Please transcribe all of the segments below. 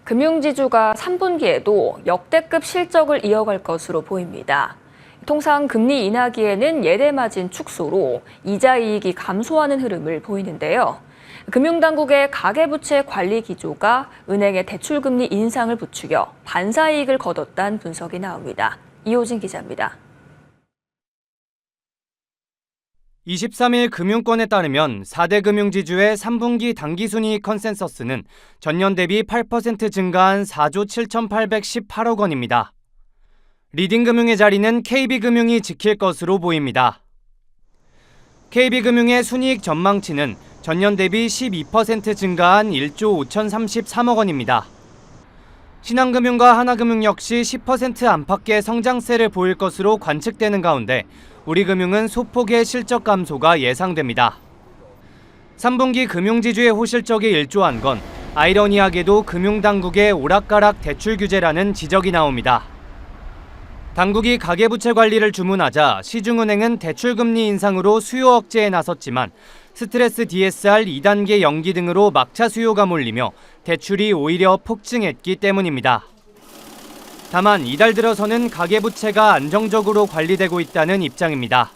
금융지주가 3분기에도 역대급 실적을 이어갈 것으로 보입니다. 통상 금리 인하기에는 예대마진 축소로 이자 이익이 감소하는 흐름을 보이는데요. 금융당국의 가계부채 관리 기조가 은행의 대출금리 인상을 부추겨 반사이익을 거뒀다는 분석이 나옵니다. 이호진 기자입니다. 23일 금융권에 따르면 4대 금융지주의 3분기 당기순이익 컨센서스는 전년 대비 8% 증가한 4조 7,818억 원입니다. 리딩금융의 자리는 KB금융이 지킬 것으로 보입니다. KB금융의 순이익 전망치는 전년 대비 12% 증가한 1조 5,033억 원입니다. 신한금융과 하나금융 역시 10% 안팎의 성장세를 보일 것으로 관측되는 가운데 우리금융은 소폭의 실적 감소가 예상됩니다. 3분기 금융지주의 호실적이 일조한 건 아이러니하게도 금융당국의 오락가락 대출 규제라는 지적이 나옵니다. 당국이 가계부채 관리를 주문하자 시중은행은 대출금리 인상으로 수요 억제에 나섰지만 스트레스 DSR 2단계 연기 등으로 막차 수요가 몰리며 대출이 오히려 폭증했기 때문입니다. 다만 이달 들어서는 가계부채가 안정적으로 관리되고 있다는 입장입니다.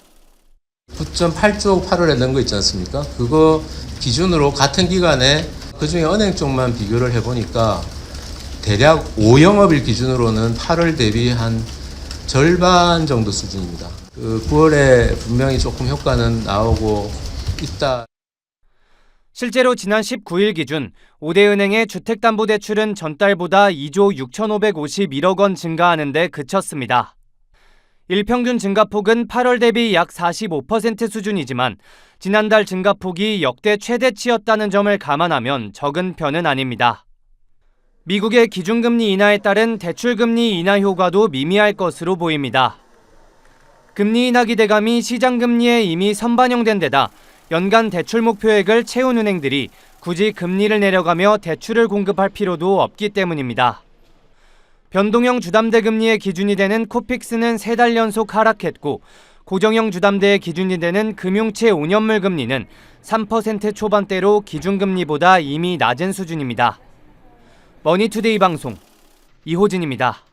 9.8조 8월에 낸 거 있지 않습니까? 그거 기준으로 같은 기간에 그중에 은행 쪽만 비교를 해보니까 대략 5영업일 기준으로는 8월 대비 한 절반 정도 수준입니다. 9월에 분명히 조금 효과는 나오고 있다. 실제로 지난 19일 기준 5대 은행의 주택담보대출은 전달보다 2조 6,551억 원 증가하는 데 그쳤습니다. 일평균 증가폭은 8월 대비 약 45% 수준이지만 지난달 증가폭이 역대 최대치였다는 점을 감안하면 적은 편은 아닙니다. 미국의 기준금리 인하에 따른 대출금리 인하 효과도 미미할 것으로 보입니다. 금리 인하 기대감이 시장금리에 이미 선반영된 데다 연간 대출 목표액을 채운 은행들이 굳이 금리를 내려가며 대출을 공급할 필요도 없기 때문입니다. 변동형 주담대 금리의 기준이 되는 코픽스는 3달 연속 하락했고 고정형 주담대의 기준이 되는 금융채 5년물 금리는 3% 초반대로 기준금리보다 이미 낮은 수준입니다. 머니투데이 방송 이호진입니다.